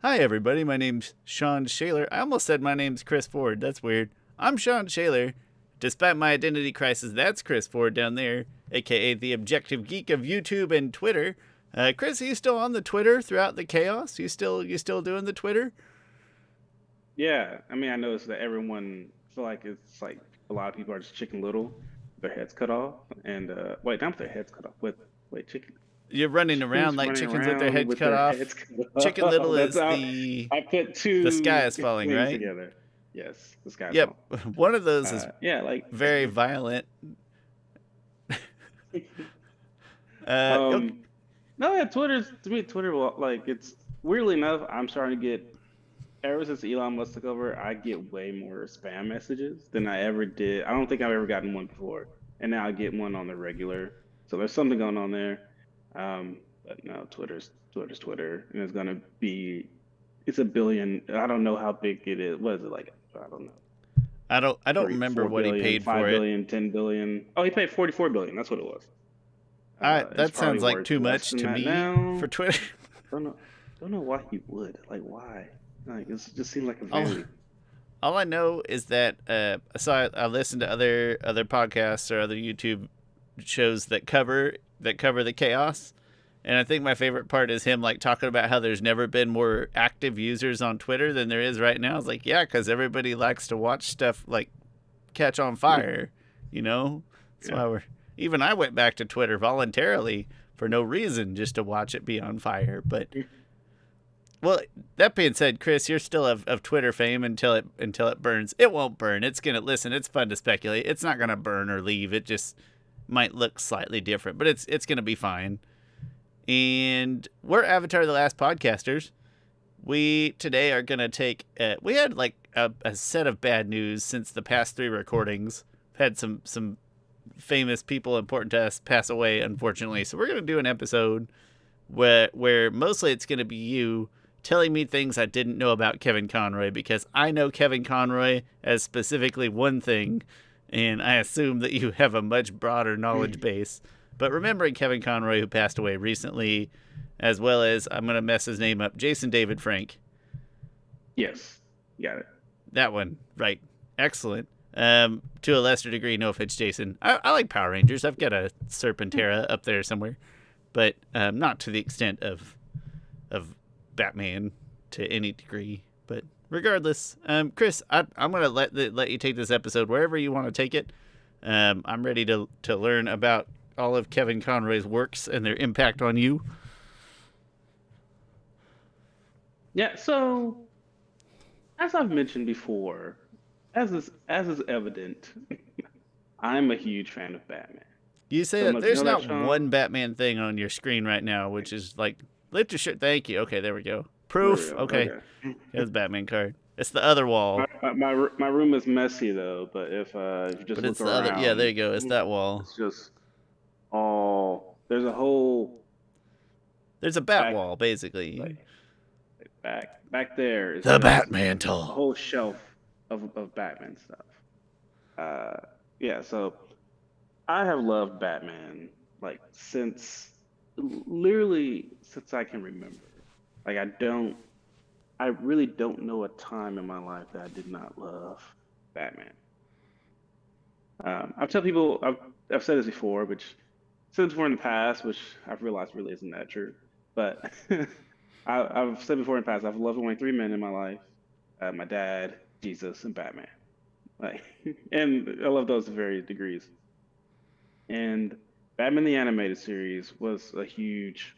Hi, everybody. My name's Shawn Shaler. I almost said my name's Chris Ford. That's weird. I'm Shawn Shaler. Despite my identity crisis, that's Chris Ford down there, a.k.a. the objective geek of YouTube and Twitter. Chris, are you still on the Twitter throughout the chaos? You still doing the Twitter? Yeah, I mean, I noticed that everyone feel like it's like a lot of people are just Chicken Little, their heads cut off, and wait, not with their heads cut off, with wait, You're running around chickens like running chickens with their around heads with cut their off. heads cut Chicken off. Little That's is how the I put sky two is falling, things right? together. Yes, the sky's Yep. falling. One of those is Yeah, like very violent. Okay. um, no, yeah, Twitter's to me, Twitter like it's weirdly enough, I'm starting to get ever since Elon Musk took over, I get way more spam messages than I ever did. I don't think I've ever gotten one before, and now I get one on the regular. So there's something going on there. But no, Twitter's Twitter, and it's a billion. I don't know how big it is. What is it like? I don't know. I don't Three, remember four what he billion, paid five for it. billion, 10 billion. Oh, he paid 44 billion. That's what it was. It's That probably sounds like worth too less much than to that me for now. Twitter. Don't know. Don't know why he would. Like why? Like it just seems like a all, vanity. all I know is that I listen to other podcasts or other YouTube shows that cover the chaos, and I think my favorite part is him like talking about how there's never been more active users on Twitter than there is right now. It's like, yeah, because everybody likes to watch stuff like catch on fire, you know. That's Yeah. why even I went back to Twitter voluntarily for no reason, just to watch it be on fire. But well, that being said, Chris, you're still of Twitter fame until it burns. It won't burn. It's gonna listen. It's fun to speculate. It's not gonna burn or leave. It just might look slightly different, but it's gonna be fine. And we're Avatar: The Last Podcasters. We today are gonna take. We had like a set of bad news since the past three recordings. We've had some famous people important to us pass away, unfortunately. So we're gonna do an episode where mostly it's gonna be you telling me things I didn't know about Kevin Conroy, because I know Kevin Conroy as specifically one thing, and I assume that you have a much broader knowledge base. But remembering Kevin Conroy, who passed away recently, as well as, I'm going to mess his name up, Jason David Frank. Yes, got it. That one, right. Excellent. To a lesser degree, no offense, Jason. I like Power Rangers. I've got a Serpentera up there somewhere, but not to the extent of Batman to any degree. But regardless, Chris, I'm gonna let you take this episode wherever you want to take it. I'm ready to learn about all of Kevin Conroy's works and their impact on you. Yeah, so as I've mentioned before, as is evident, I'm a huge fan of Batman. You say Don't that know if you there's know that, not one Sean. Batman thing on your screen right now, which is like lift your shirt. Thank you. Okay, there we go. There we Proof. go. Okay, there's Batman card. It's the other My, wall, my room is messy though, but if you just but look it's the other. Yeah, there around, you go. It's that wall. it's just all there's a whole There's a bat back wall, basically. like back there is The just a Batmantle. whole shelf of Batman stuff. Uh, yeah, so I have loved Batman like since literally since I can remember. Like I really don't know a time in my life that I did not love Batman. I've told people I've said this before, which said before in the past, which I've realized really isn't that true. But I've said before in the past, I've loved only three men in my life: my dad, Jesus, and Batman. Like, and I love those to various degrees. And Batman the Animated Series was a huge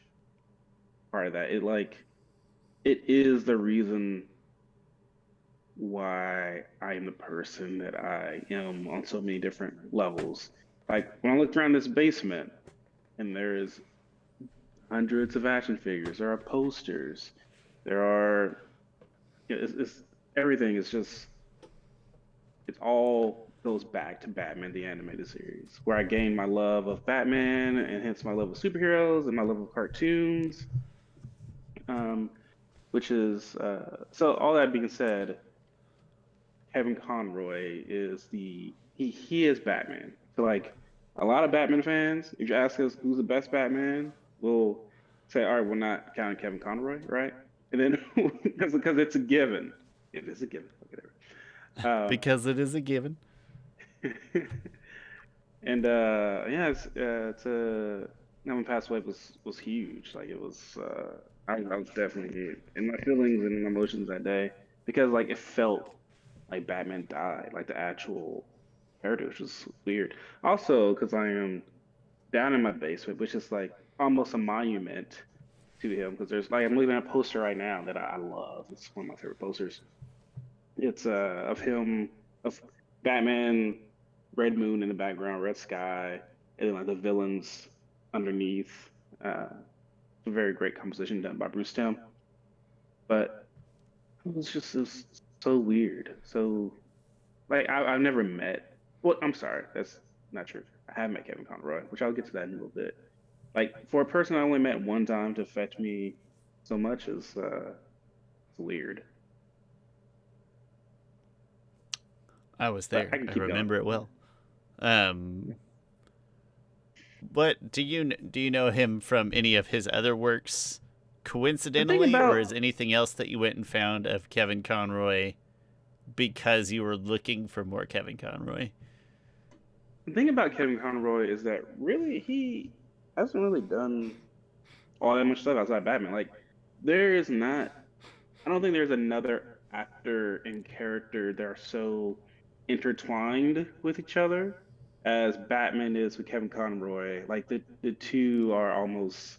part of that. It is the reason why I am the person that I am on so many different levels. Like when I looked around this basement and there is hundreds of action figures, there are posters, there are it's everything is just it all goes back to Batman the Animated Series, where I gained my love of Batman and hence my love of superheroes and my love of cartoons. Um, which is so all that being said, Kevin Conroy is he is Batman. So like a lot of Batman fans, if you ask us who's the best Batman, we'll say, all right, we're not counting Kevin Conroy, right? and then because it's a given, it is a given. Whatever. Because it is a given. And yeah, it's having passed away was huge. Like it was, I was definitely in my feelings and my emotions that day because like it felt like Batman died, like the actual character, which was weird. Also, because I am down in my basement, which is like almost a monument to him. Because there's like I'm looking at a poster right now that I love. It's one of my favorite posters. It's of him of Batman, Red Moon in the background, red sky, and then like the villains underneath. It's a very great composition done by Bruce Timm. But it was so weird. So like I've never met. Well, I'm sorry, that's not true. I have met Kevin Conroy, which I'll get to that in a little bit. Like for a person I only met one time to affect me so much is it's weird. I was But there. I can I keep going. remember it well. Um, What do you know him from any of his other works The thing coincidentally, or is about anything else that you went and found of Kevin Conroy because you were looking for more Kevin Conroy? the thing about Kevin Conroy is that really he hasn't really done all that much stuff outside Batman. Like there is not I don't think there's another actor and character that are so intertwined with each other as Batman is with Kevin Conroy. Like the two are almost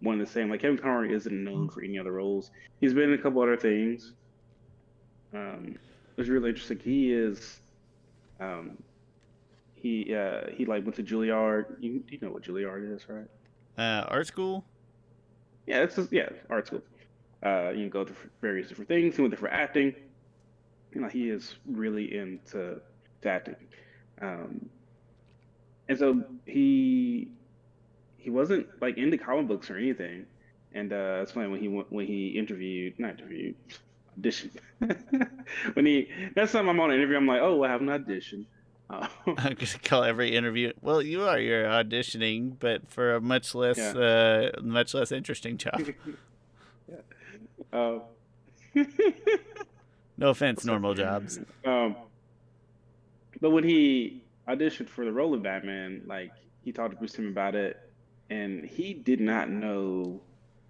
one and the same. Like Kevin Conroy isn't known for any other roles. He's been in a couple other things. It's really interesting. Um he like went to Juilliard. You know what Juilliard is, right? Art school? Yeah, it's just, yeah, art school. You can go to various different things. He went there for acting. You know, he is really into to acting. Um, and so he wasn't like into comic books or anything. And it's funny when when he interviewed, not interviewed, auditioned. when he That's time I'm on an interview, I'm like, oh, I have an audition. Uh, I'm gonna call every interview. Well, you're auditioning, but for a yeah, much less interesting job. yeah. Uh, No offense, sorry. normal jobs. Um, but when he auditioned for the role of Batman, like he talked to Bruce Timm about it, and he did not know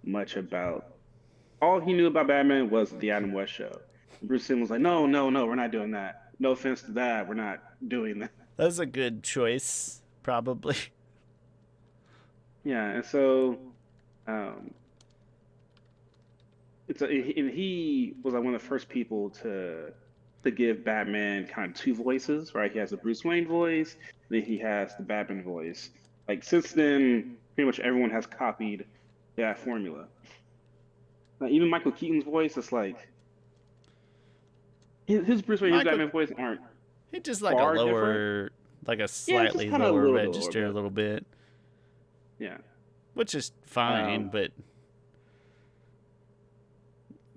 much about. All he knew about Batman was the Adam West show. Bruce Timm was like, "No, no, no, we're not doing that. No offense to that, we're not doing that." That's a good choice, probably. Yeah, and so um, and he was like one of the first people to give Batman kind of two voices, right? He has the Bruce Wayne voice, then he has the Batman voice. Like since then, pretty much everyone has copied that formula. Like, even Michael Keaton's voice, it's like his Bruce Wayne, his Michael, Batman voice aren't he just like a far different. lower, like a Yeah, it's just slightly kind of a lower little bit lower, register, a but little bit, yeah. which is fine, Um, but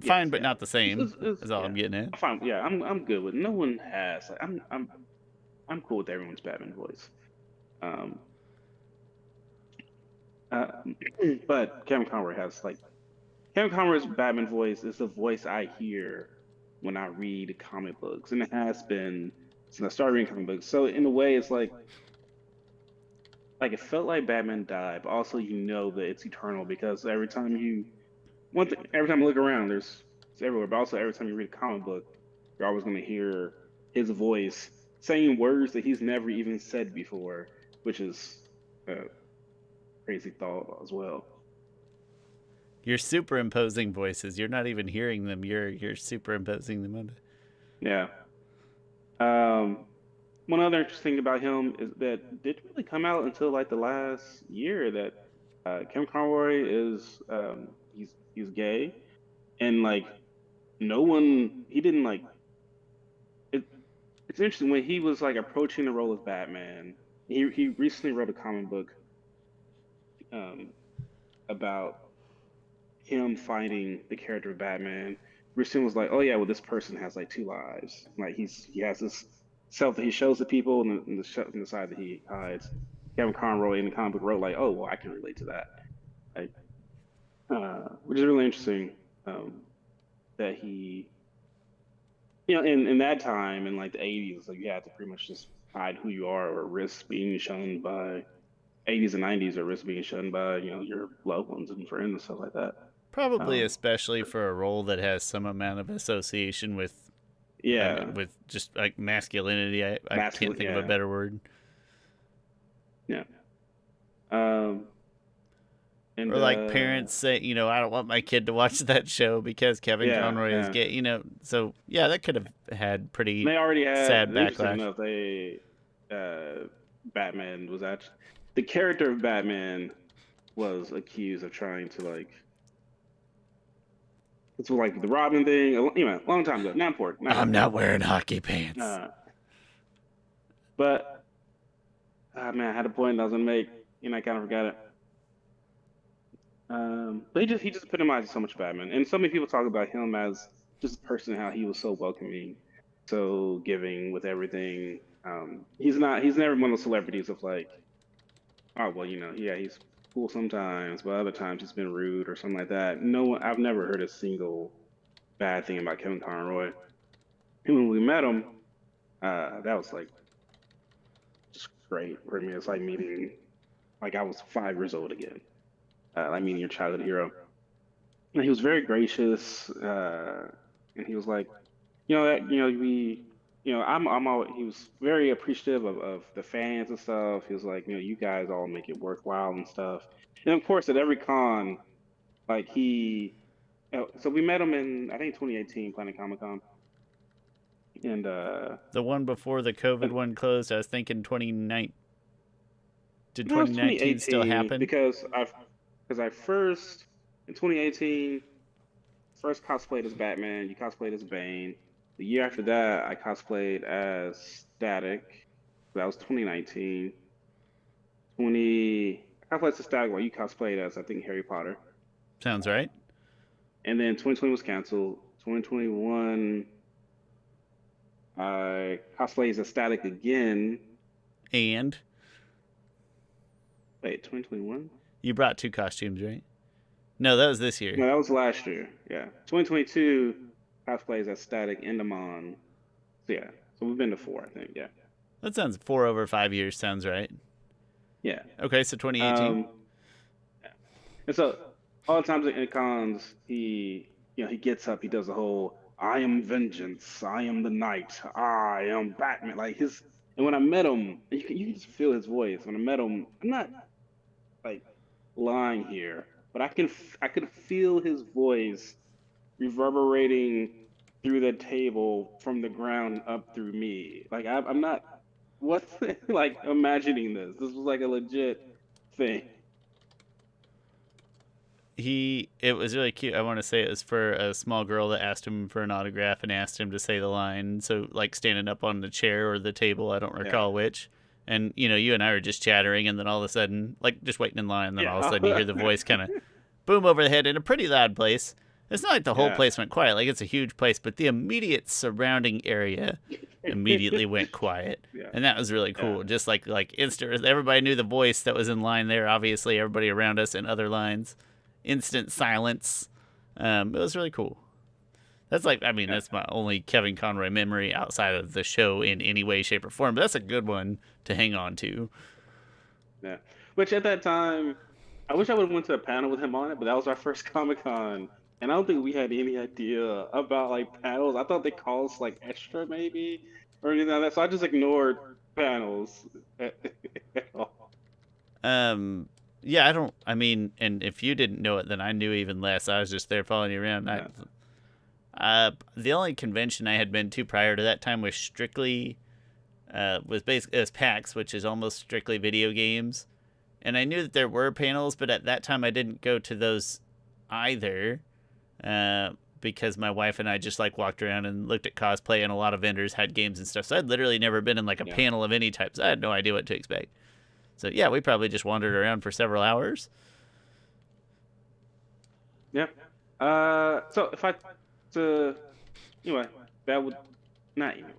yes, fine, but yeah. not the same. Is all Yeah. I'm getting at. I'm fine. Yeah, I'm good with. No one has. Like, I'm cool with everyone's Batman voice. Um, uh, but Kevin Conroy's Batman voice is the voice I hear when I read comic books, and it has been since I started reading comic books. So in a way, it's like it felt like Batman died, but also you know that it's eternal because every time I look around, it's everywhere. But also every time you read a comic book, you're always going to hear his voice saying words that he's never even said before, which is a crazy thought as well. You're superimposing voices. You're not even hearing them. You're superimposing them on. Yeah. Um, One other interesting thing about him is that didn't really come out until like the last year that Kevin Conroy is he's gay and like no one he didn't like it. It's interesting when he was like approaching the role of Batman. He recently wrote a comic book um, about him finding the character of Batman. Bruce Timm was like, "Oh yeah, well this person has like two lives. Like he has this self that he shows to people and the side that he hides." Kevin Conroy in the comic book wrote like, "Oh well, I can relate to that," like, which is really interesting. um, that he, in that time in like the 80s, like you had to pretty much just hide who you are or risk being shunned by 80s and 90s or risk being shunned by, your loved ones and friends and stuff like that. Probably Um, especially for a role that has some amount of association with, I yeah, mean, with just like masculinity. I can't masculine, think of a yeah, better word. yeah. Um, and Or like parents say, I don't want my kid to watch that show because Kevin yeah, Conroy is yeah. gay. So yeah, that could have had pretty They already had, sad interesting backlash. enough, Batman was actually, the character of Batman was accused of trying to like, it's like the Robin thing, a long time ago, not important, not I'm important. not wearing hockey pants. Uh, but, man, I had a point I was gonna make, I kind of forgot it. But he just epitomizes so much Batman, and so many people talk about him as just a person, how he was so welcoming, so giving with everything. He's never one of those celebrities of like, oh well, yeah, he's cool sometimes, but other times he's been rude or something like that. No one, I've never heard a single bad thing about Kevin Conroy. And when we met him, that was like just great for me. It's like meeting, like I was 5 years old again, like meeting your childhood hero. And he was very gracious, and he was like, I'm always, he was very appreciative of the fans and stuff. He was like, you guys all make it worthwhile and stuff. And of course, at every con, like so we met him in, I think, 2018 Planet Comic Con, and The one before the COVID one closed, I was thinking 2019. Did that was 2019 still 2018 happen? because I first in 2018 first cosplayed as Batman. You cosplayed as Bane. The year after that, I cosplayed as Static. That was 2019. I cosplayed as Static while you cosplayed as, I think, Harry Potter. Sounds right. And then 2020 was canceled. 2021, I cosplayed as Static again. And Wait, 2021? you brought two costumes, right? No, that was this year. No, that was last year. Yeah. 2022, cosplays as Static Endemon. So yeah. So we've been to 4, I think. Yeah. That sounds 4 over 5 years. Sounds right. Yeah. Okay, so 2018. Um, And so all the times in cons, he gets up, he does the whole "I am vengeance, I am the night, I am Batman." Like his, and when I met him, you can just feel his voice. When I met him, I'm not like lying here, but I could feel his voice reverberating through the table from the ground up through me. Like I'm not what's like imagining this. This was like a legit thing. It was really cute. I want to say it was for a small girl that asked him for an autograph and asked him to say the line. So like standing up on the chair or the table, I don't Yeah. recall which. And you and I were just chattering, and then all of a sudden, like just waiting in line, and then all of a Yeah. sudden you hear the voice kind of boom over the head in a pretty loud place. It's not like the whole Yeah. place went quiet, like it's a huge place, but the immediate surrounding area immediately went quiet, Yeah. and that was really Yeah. cool. Just like instant, everybody knew the voice that was in line there. Obviously, everybody around us in other lines, instant silence. It was really cool. That's like, I mean, Yeah. that's my only Kevin Conroy memory outside of the show in any way, shape, or form. But that's a good one to hang on to. Yeah. Which at that time, I wish I would have went to a panel with him on it, but that was our first Comic Con, and I don't think we had any idea about like panels. I thought they cost like extra maybe or anything like that, so I just ignored panels at all. Um, yeah, I don't. I mean, and if you didn't know it, then I knew even less. I was just there following you around. Yeah. The only convention I had been to prior to that time was strictly, was basically, it was PAX, which is almost strictly video games. And I knew that there were panels, but at that time I didn't go to those either, because my wife and I just like walked around and looked at cosplay, and a lot of vendors had games and stuff. So I'd literally never been in like a Yeah. panel of any type. So I had no idea what to expect. So yeah, we probably just wandered around for several hours. Yeah. So if I to anyway, that would not anyway.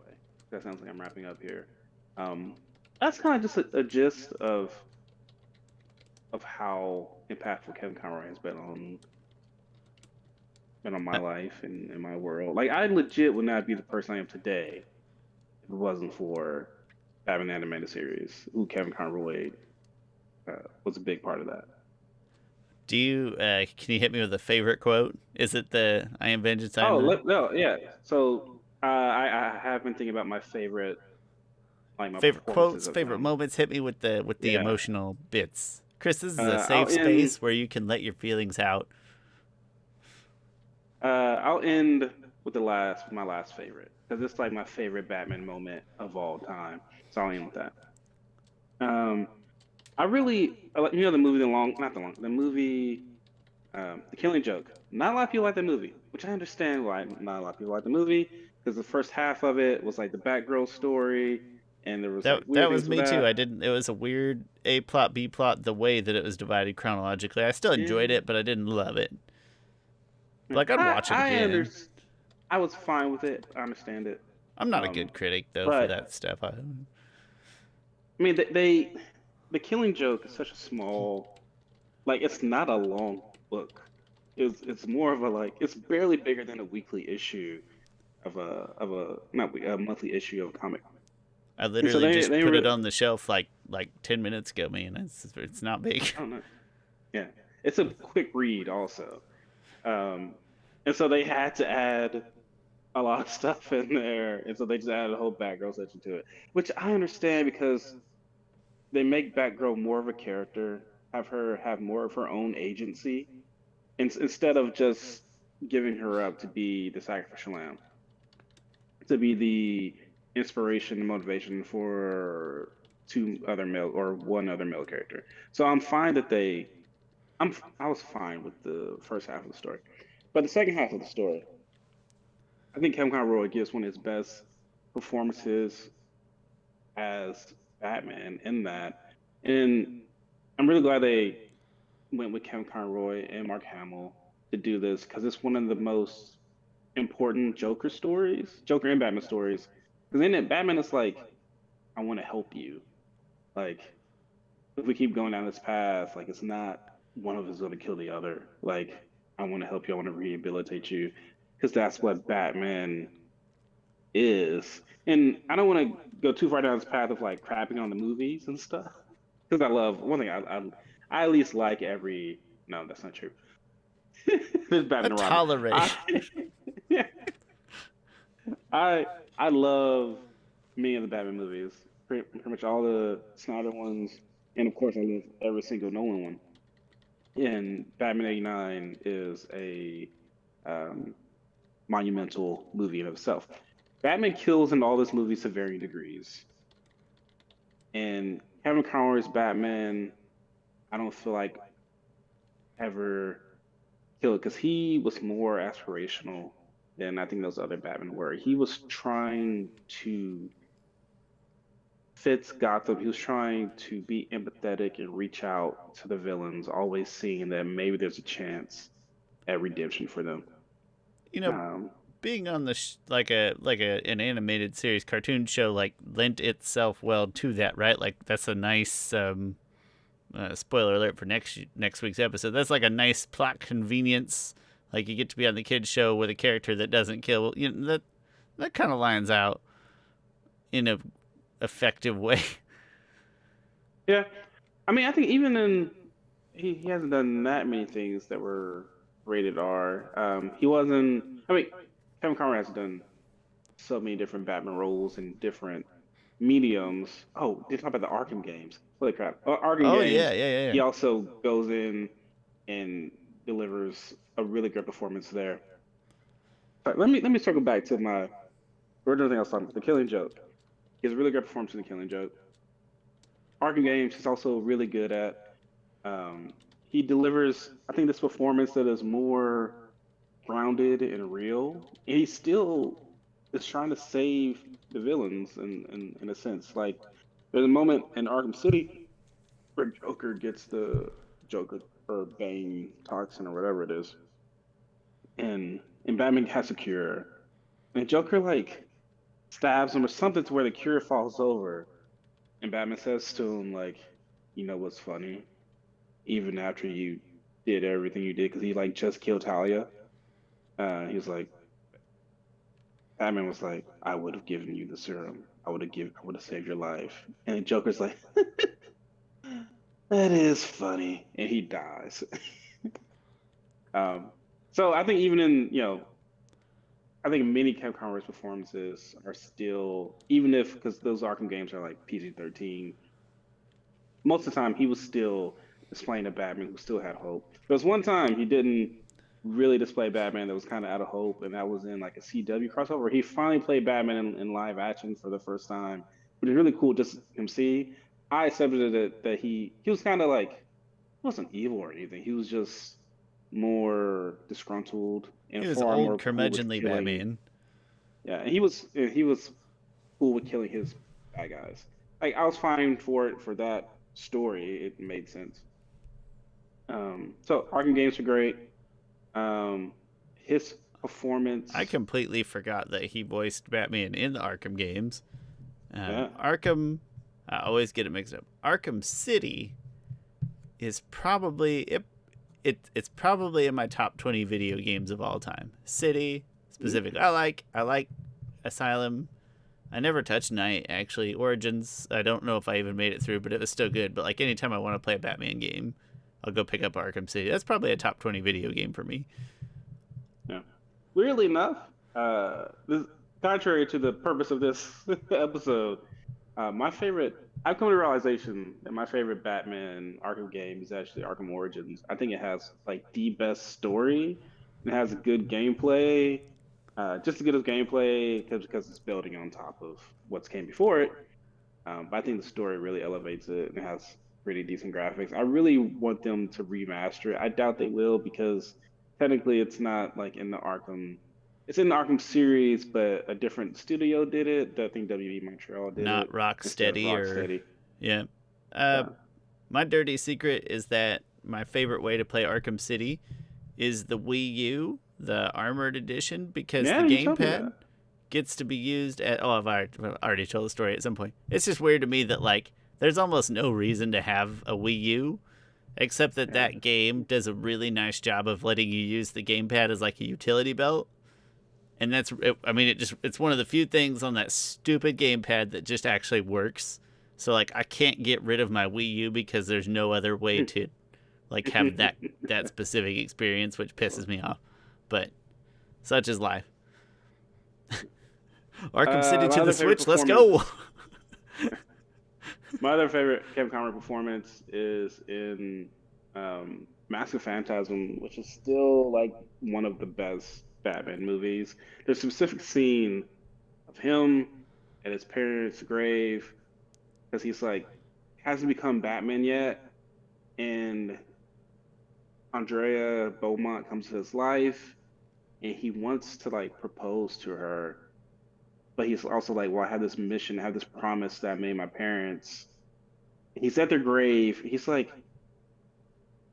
That sounds like I'm wrapping up here. Um, that's kind of just a gist of how impactful Kevin Conroy has been and on my Uh, life and in my world. Like I legit would not be the person I am today if it wasn't for Batman animated series. Ooh, Kevin Conroy was a big part of that. Do you can you hit me with a favorite quote? Is it the "I am vengeance, I am Oh, the no, yeah. So I have been thinking about my favorite, like my favorite performances quotes, of favorite him. moments"? Hit me with the Yeah. emotional bits. Chris, this is a I'll safe end. space where you can let your feelings out. I'll end with my last favorite, because it's like my favorite Batman moment of all time. So I'll end with that. Um, I really, the movie, not the long, the movie, The Killing Joke. Not a lot of people like the movie, which I understand why not a lot of people like the movie, because the first half of it was like the Batgirl story, and there was like That weird was things with me too. that. I didn't. It was a weird A plot, B plot. The way that it was divided chronologically, I still enjoyed Yeah, it, but I didn't love it. yeah. Like I'd watch it I again. understand. I was fine with it. I understand it. I'm not a Um, good critic though for but that stuff. I mean, The Killing Joke is such a small, like it's not a long book. It's more of a like it's barely bigger than a weekly issue of a not a monthly issue of a comic. I And so literally just they put it were on the shelf like 10 minutes ago, man. It's not big. I don't know. Yeah. It's a quick read also. Um and so they had to add a lot of stuff in there. And so they just added a whole Batgirl section to it. Which I understand because they make Batgirl more of a character, have her have more of her own agency, instead of just giving her up to be the sacrificial lamb, to be the inspiration and motivation for two other male or one other male character. So I'm fine that I was fine with the first half of the story, but the second half of the story, I think Kevin Conroy gives one of his best performances as Batman in that, and I'm really glad they went with Kevin Conroy and Mark Hamill to do this because it's one of the most important Joker stories, Joker and Batman stories. Because in it, Batman is like, I want to help you. Like, if we keep going down this path, like, it's not one of us is going to kill the other. Like, I want to help you. I want to rehabilitate you. Because that's what Batman is. And I don't want to go too far down this path of like crapping on the movies and stuff. Because I love one thing I at least like every. No, that's not true. There's I Batman and Robin. tolerate. I I I love many of the Batman movies, pretty much all the Snyder ones, and of course I love every single Nolan one. And Batman '89 is a um, monumental movie in itself. Batman kills in all these movies to varying degrees, and Kevin Conroy's Batman, I don't feel like ever killed because he was more aspirational than I think those other Batman were. He was trying to fits Gotham. He was trying to be empathetic and reach out to the villains, always seeing that maybe there's a chance at redemption for them. You know, Um, being on the an animated series cartoon show like lent itself well to that, right? Like that's a nice spoiler alert for next week's episode. That's like a nice plot convenience. Like you get to be on the kids show with a character that doesn't kill. You know that kind of lines out in a effective way. yeah, I mean, I think even in he hasn't done that many things that were rated R. He wasn't. I mean, Kevin Conroy has done so many different Batman roles in different mediums. Oh, they talk about the Arkham games. Holy crap! Arkham Oh yeah, games. yeah, yeah, He yeah. also goes in and delivers a really good performance there. Let me circle back to my original thing I was talking about, the Killing Joke. He has a really good performance in the Killing Joke. Arkham games he's also really good at. Um, he delivers, I think, this performance that is more grounded and real. And he still is trying to save the villains in a sense. Like there's a moment in Arkham City where Joker gets the Joker or Bane toxin or whatever it is, and Batman has a cure, and Joker like stabs him or something to where the cure falls over, and Batman says to him like, you know what's funny? Even after you did everything you did, because he like just killed Talia. He was like, Batman was like, I would have given you the serum. I would have saved your life. And Joker's like, that is funny, and he dies. Um, so I think even in I think many Kevin Conroy's performances are still, even if because those Arkham games are like PG-13, most of the time he was still displaying a Batman who still had hope. There was one time he didn't really display Batman that was kind of out of hope, and that was in like a CW crossover. He finally played Batman in live action for the first time, which is really cool. Just him see. I accepted it that he was kind of like he wasn't evil or anything. He was just more disgruntled He and was far old more cool with curmudgeonly killing. Batman. Yeah, and he was cool with killing his bad guys. Like I was fine for it for that story. It made sense. So Arkham games are great. Um, his I performance, completely forgot that he voiced Batman in the Arkham games. yeah, Arkham, I always get it mixed up. Arkham City is probably it's probably in my top 20 video games of all time. City specifically. I like Asylum. I never touched Night actually. Origins, I don't know if I even made it through, but it was still good. But like anytime I want to play a Batman game, I'll go pick up Arkham City. That's probably a top 20 video game for me. yeah. Weirdly enough, this contrary to the purpose of this episode, my favorite. I've come to the realization that my favorite Batman Arkham game is actually Arkham Origins. I think it has like the best story. It has good gameplay, just as good as gameplay because it's building on top of what's came before it. But I think the story really elevates it and it has pretty decent graphics. I really want them to remaster it. I doubt they will because technically it's not like in the Arkham. It's in the Arkham series, but a different studio did it. I think WB Montreal did Not it instead of Rocksteady or Rocksteady. yeah. Uh, Yeah. my dirty secret is that my favorite way to play Arkham City is the Wii U, the Armored Edition, because the Yeah, you told me gamepad that. gets to be used at. Oh, I've already told the story at some point. It's just weird to me that like there's almost no reason to have a Wii U, except that Yeah. that game does a really nice job of letting you use the gamepad as like a utility belt. And that's, I mean, it's one of the few things on that stupid gamepad that just actually works. So like, I can't get rid of my Wii U because there's no other way to like have that specific experience, which pisses me off. But such is life. Arkham City My to the other favorite Switch. Let's performance. go. My other favorite Kevin Conroy performance is in Mask of Phantasm, which is still like one of the best Batman movies. There's a specific scene of him at his parents' grave because he's like hasn't become Batman yet, and Andrea Beaumont comes to his life, and he wants to like propose to her, but he's also like, well, I have this mission, I have this promise that I made my parents. He's at their grave. He's like,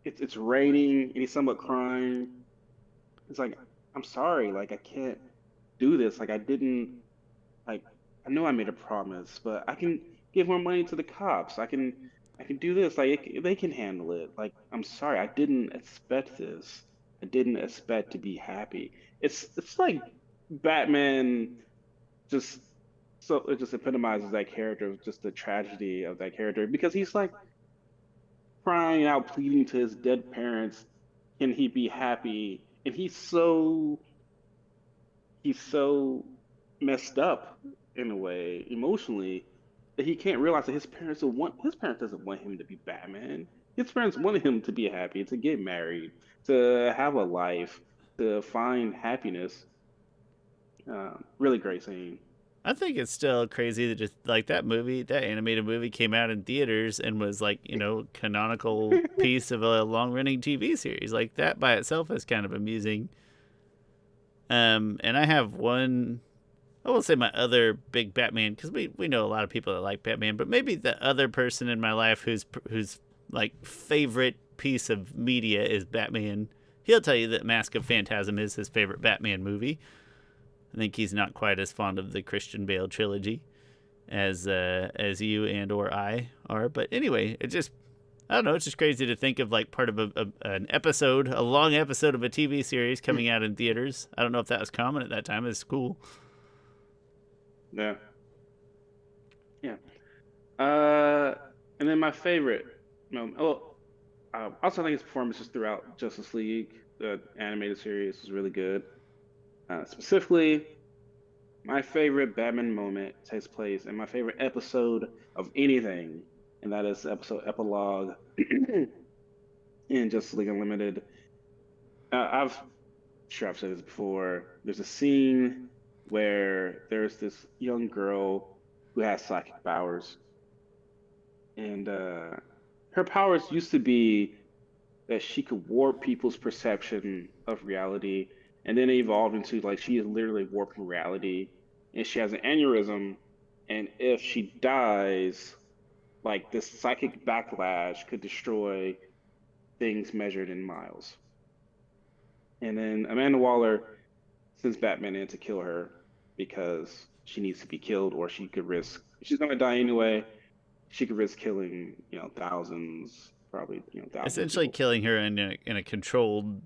it's raining, and he's somewhat crying. It's like, I'm sorry, like I can't do this. Like I didn't like I know I made a promise, but I can give more money to the cops. I can do this. Like they can handle it. Like I'm sorry, I didn't expect this. I didn't expect to be happy. It's like Batman just so it just epitomizes that character, just the tragedy of that character because he's like crying out, pleading to his dead parents, can he be happy? And he's so messed up in a way emotionally that he can't realize that his parents doesn't want him to be Batman. His parents want him to be happy, to get married, to have a life, to find happiness. Really great scene. I think it's still crazy that just like that movie, that animated movie came out in theaters and was like, canonical piece of a long running TV series. Like that by itself is kind of amusing. And I have one, I will say my other big Batman, because we know a lot of people that like Batman, but maybe the other person in my life who's like favorite piece of media is Batman. He'll tell you that Mask of Phantasm is his favorite Batman movie. I think he's not quite as fond of the Christian Bale trilogy as you and or I are. But anyway, I don't know. It's just crazy to think of like part of an episode, a long episode of a TV series coming out in theaters. I don't know if that was common at that time. It's cool. Yeah, yeah. Uh, and then my favorite, also I think his performances throughout Justice League, the animated series, was really good. Specifically, my favorite Batman moment takes place in my favorite episode of anything, and that is the episode epilogue in Justice League Unlimited. I've sure I've said this before. There's a scene where there's this young girl who has psychic powers, and her powers used to be that she could warp people's perception of reality, and then it evolved into like she is literally warping reality, and she has an aneurysm, and if she dies, like this psychic backlash could destroy things measured in miles. And then Amanda Waller sends Batman in to kill her because she needs to be killed, or she could risk. She's gonna die anyway. She could risk killing, thousands, probably, thousands of Essentially people. killing her in a controlled,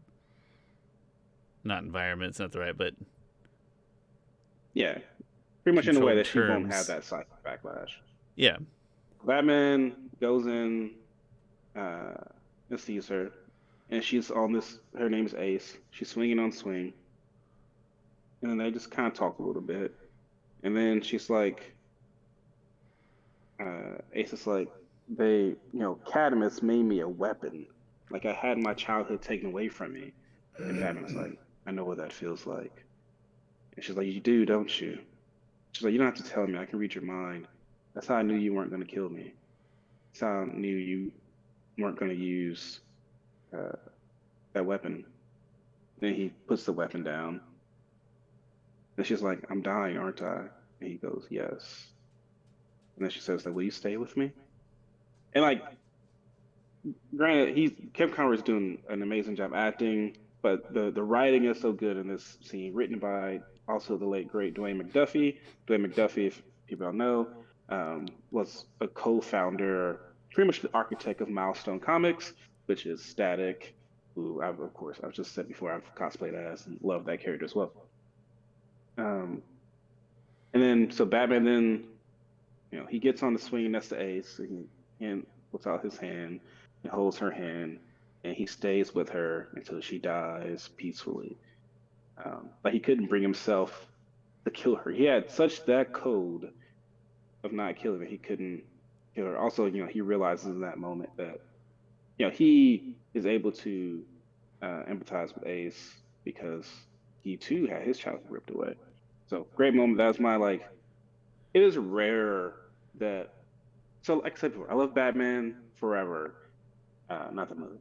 not environment. It's not the right, but Yeah, pretty much in a way controlled that she won't have terms. that psychic backlash. Yeah. Batman goes in uh, and sees her, and she's on this. Her name is Ace. She's swinging on swing, and then they just kind of talk a little bit, and then she's like, Ace is like, Cadmus made me a weapon. Like I had my childhood taken away from me, and Batman is like, I know what that feels like, and she's like, you do, don't you? She's like, you don't have to tell me. I can read your mind. That's how I knew you weren't going to kill me. That's how I knew you weren't going to use uh, that weapon. Then he puts the weapon down. And she's like, I'm dying, aren't I? And he goes, yes. And then she says, like, will you stay with me? And like, granted, Kevin Conroy is doing an amazing job acting, but the writing is so good in this scene, written by also the late great Dwayne McDuffie. Dwayne McDuffie, if people don't know, was a co-founder, pretty much the architect of Milestone Comics, which is Static, who of course I've just said before I've cosplayed as and love that character as well. Um, and then so Batman then he gets on the swing and that's the ace and puts out his hand and holds her hand and he stays with her until she dies peacefully. But he couldn't bring himself to kill her. He had such that code of not killing her. He couldn't kill her. Also, he realizes in that moment that he is able to empathize with Ace because he too had his childhood ripped away. So great moment. That was my like. It is rare that. So like I said before, I love Batman Forever, not the movie.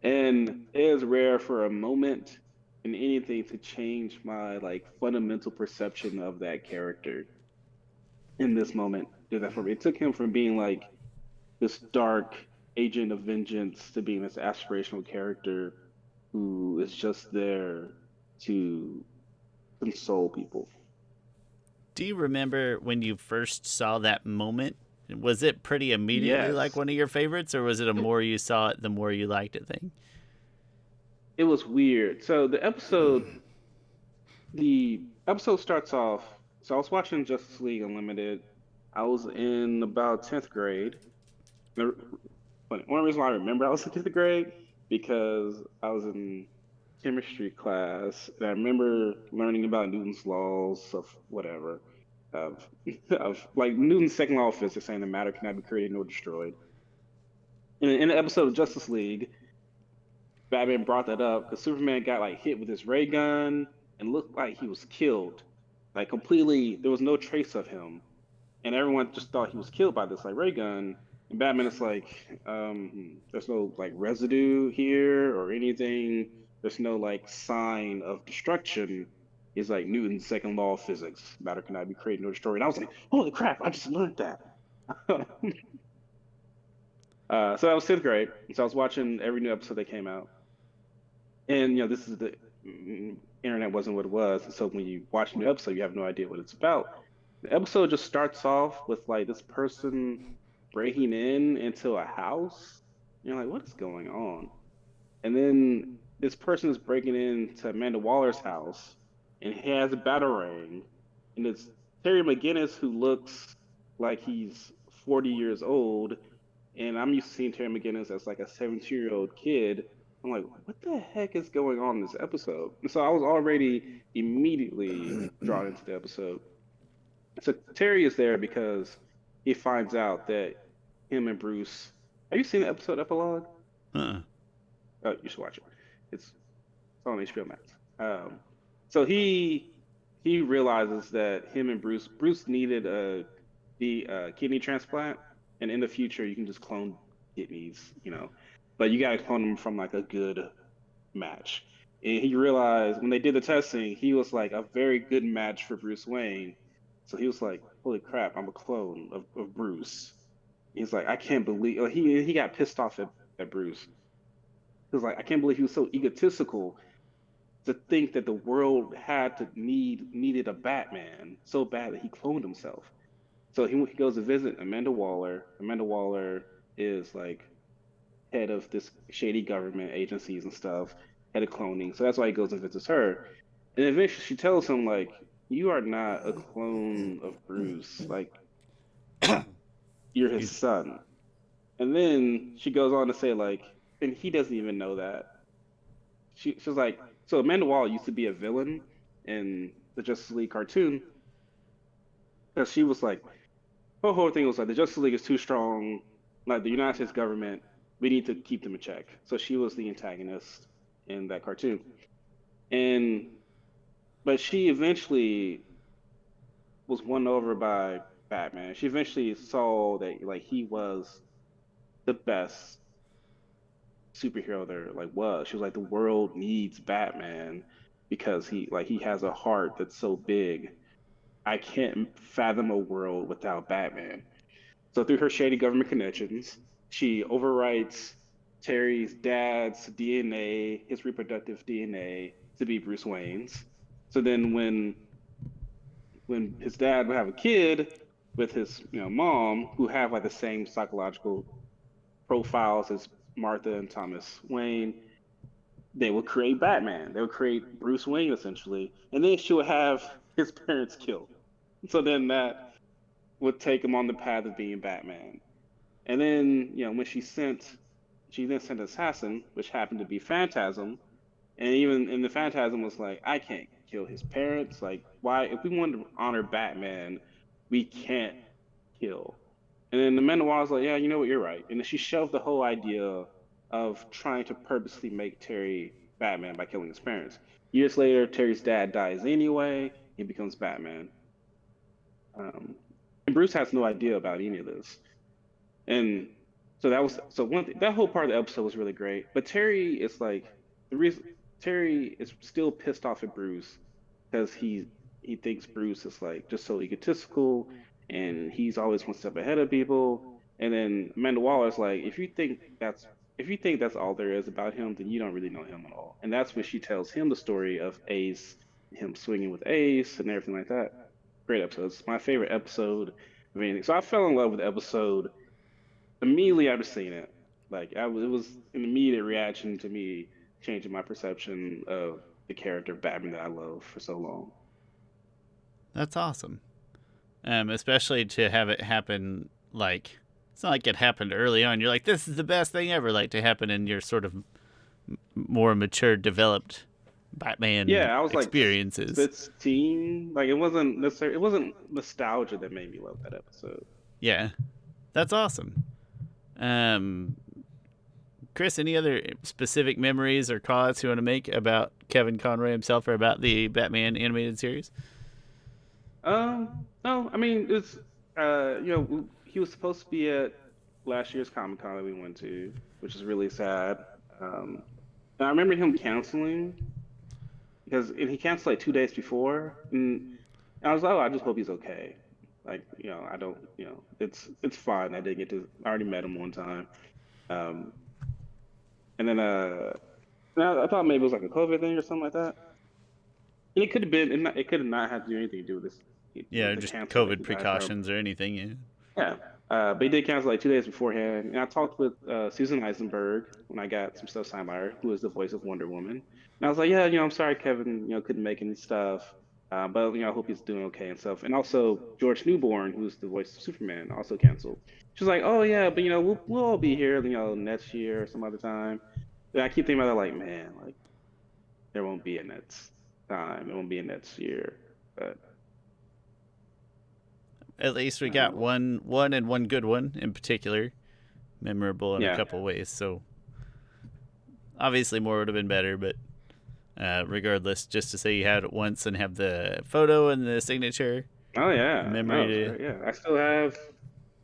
And it is rare for a moment in anything to change my like fundamental perception of that character. In this moment, did that for me. It took him from being like this dark agent of vengeance to being this aspirational character who is just there to console people. Do you remember when you first saw that moment? Was it pretty immediately like Yes, one of your favorites, or was it a more you saw it, the more you liked it thing? it was weird. So the episode starts off. So I was watching Justice League Unlimited. I was in about 10th grade. The one reason why I remember I was in 10th grade because I was in chemistry class, and I remember learning about Newton's laws of whatever, of of like Newton's second law of physics, saying that matter cannot be created nor destroyed. And in the episode of Justice League, Batman brought that up because Superman got like hit with his ray gun and looked like he was killed, like completely. There was no trace of him, and everyone just thought he was killed by this like ray gun. And Batman is like, there's no like residue here or anything. There's no like sign of destruction. He's like Newton's second law of physics: matter cannot be created nor destroyed. And I was like, holy crap! I just learned that. So that was 10th grade. So I was watching every new episode that came out, and this is the internet wasn't what it was. And so when you watch a new episode, you have no idea what it's about. The episode just starts off with like this person breaking into a house. You're like, what is going on? And then this person is breaking into Amanda Waller's house, and he has a batarang, and it's Terry McGinnis who looks like he's 40 years old, and I'm used to seeing Terry McGinnis as like a 17-year-old kid. I'm like, what the heck is going on in this episode? And so I was already immediately drawn into the episode. So Terry is there because he finds out that him and Bruce. Have you seen the episode epilogue? Uh-uh. Oh, you should watch it. It's on HBO Max. So he realizes that him and Bruce needed the kidney transplant, and in the future you can just clone kidneys, but you gotta clone them from like a good match. And he realized when they did the testing, he was like a very good match for Bruce Wayne. So he was like, "Holy crap, I'm a clone of Bruce." He's like, "I can't believe." Like, he got pissed off at Bruce. He was like, "I can't believe he was so egotistical to think that the world needed a Batman so bad that he cloned himself." So he goes to visit Amanda Waller. Amanda Waller is like head of this shady government agencies and stuff, head of cloning. So that's why he goes and visits her. And eventually she tells him like, "You are not a clone of Bruce. Like you're his He's son." And then she goes on to say like, and he doesn't even know that. She's like, so Amanda Waller used to be a villain in the Justice League cartoon because she was like, her whole thing was like the Justice League is too strong, like the United States government, we need to keep them in check. So she was the antagonist in that cartoon, and but she eventually was won over by Batman. She eventually saw that like he was the best superhero there like was. She was like, the world needs Batman because he has a heart that's so big. I can't fathom a world without Batman. So through her shady government connections, she overwrites Terry's dad's DNA, his reproductive DNA, to be Bruce Wayne's. So then when his dad would have a kid with his mom, who have like the same psychological profiles as Martha and Thomas Wayne, they would create Batman. They would create Bruce Wayne essentially, and then she would have his parents killed. So then that would take him on the path of being Batman. And then, when she then sent Assassin, which happened to be Phantasm, and even in the Phantasm was like, I can't kill his parents. Like, why? If we want to honor Batman, we can't kill. And then the Manowar was like, yeah, you know what, you're right. And then she shelved the whole idea of trying to purposely make Terry Batman by killing his parents. Years later, Terry's dad dies anyway. He becomes Batman. And Bruce has no idea about any of this. And so that was so one thing, that whole part of the episode was really great. But Terry is like the reason Terry is still pissed off at Bruce because he thinks Bruce is like just so egotistical and he's always one step ahead of people. And then Amanda Waller's like, if you think that's all there is about him, then you don't really know him at all. And that's when she tells him the story of Ace, him swinging with Ace and everything like that. Great episode. It's my favorite episode of anything. So I fell in love with the episode immediately after seeing it. Like it was an immediate reaction to me changing my perception of the character Batman that I love for so long. That's awesome. Especially to have it happen like it's not like it happened early on. You're like, this is the best thing ever. Like to happen in your sort of more mature, developed Batman Yeah, I was like experiences. 16. Like it wasn't necessarily, it wasn't nostalgia that made me love that episode. Yeah, that's awesome. Um, Chris, any other specific memories or comments you want to make about Kevin Conroy himself or about the Batman animated series? No, I mean it's he was supposed to be at last year's Comic Con that we went to, which is really sad. Um, and I remember him canceling and he canceled like 2 days before, and I was like, oh, I just hope he's okay. Like, I don't, it's fine. I didn't get to. I already met him one time, um, and then I thought maybe it was like a COVID thing or something like that. And it could have been, it could have not had to do anything to do with this, Yeah, the just cancer that COVID he died from. precautions or anything. Yeah. Yeah. But he did cancel like 2 days beforehand. And I talked with Susan Eisenberg when I got some stuff signed by her, who is the voice of Wonder Woman. And I was like, yeah, I'm sorry, Kevin, couldn't make any stuff. But I hope he's doing okay and stuff. And also George Newborn, who's the voice of Superman, also canceled. She's like, oh yeah, but we'll all be here, next year or some other time. And I keep thinking about it like, man, like there won't be a next time. It won't be a next year. But At least we got one and one good one in particular, memorable in a couple ways. So obviously more would have been better, but regardless, just to say you had it once and have the photo and the signature. Oh yeah, memory. Yeah, I still have.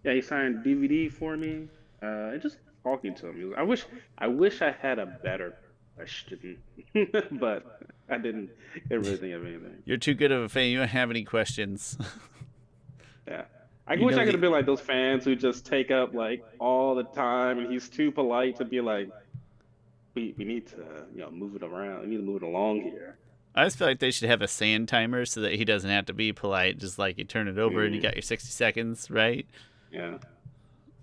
Yeah, he signed DVD for me. And just talking to him, I wish I had a better question, but I didn't really think of anything. You're too good of a fan. You don't have any questions. Yeah. I wish I could have been like those fans who just take up like all the time, and he's too polite to be like, we need to move it around. We need to move it along here. I just feel like they should have a sand timer so that he doesn't have to be polite. Just like you turn it over and you got your 60 seconds, right? Yeah.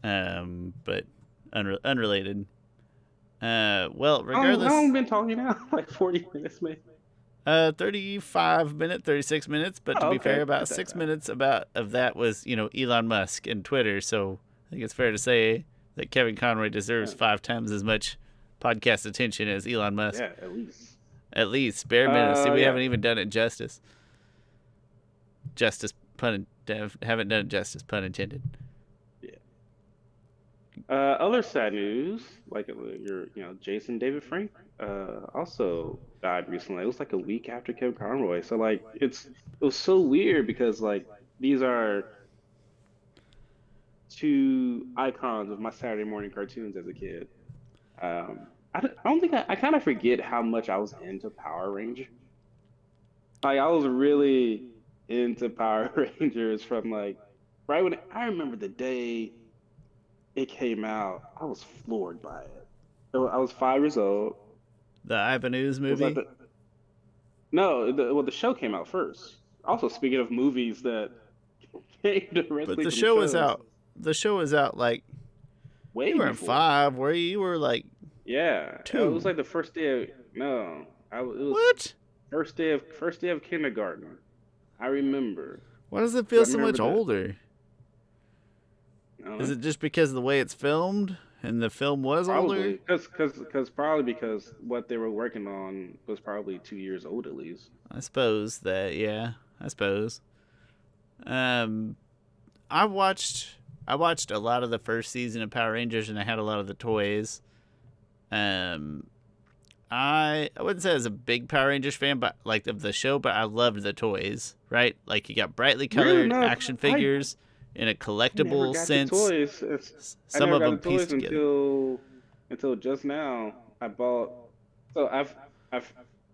But unrelated. Well, regardless. How long have we been talking now? Like 40 minutes, maybe. 36 minutes, but to be fair, about 6 minutes of that was, Elon Musk and Twitter. So I think it's fair to say that Kevin Conroy deserves 5 times as much podcast attention as Elon Musk. Yeah, at least. At least, bare minimum. See, we haven't even done it justice. Haven't done it justice, pun intended. Yeah. Other sad news, like Jason David Frank, also died recently. It was like a week after Kevin Conroy. So like it was so weird because like these are two icons of my Saturday morning cartoons as a kid. I don't think I kind of forget how much I was into Power Rangers. Like I was really into Power Rangers from like right when I remember the day it came out. I was floored by it. So I was 5 years old. The Ivan Ooze movie? The show came out first. Also, speaking of movies that came directly. But the show was out. The show was out like way you were before. 5, where you were like 2. It was like the first day of what? First day of kindergarten. I remember. Why does it feel so much older? Is it just because of the way it's filmed and the film was older? Probably because what they were working on was probably 2 years old at least. I suppose that, yeah. I suppose. I watched a lot of the first season of Power Rangers and I had a lot of the toys. I wouldn't say I was a big Power Rangers fan, but like of the show, but I loved the toys, right? Like you got brightly colored action figures in a collectible sense. Some of them pieced together. Until just now, I bought. So I've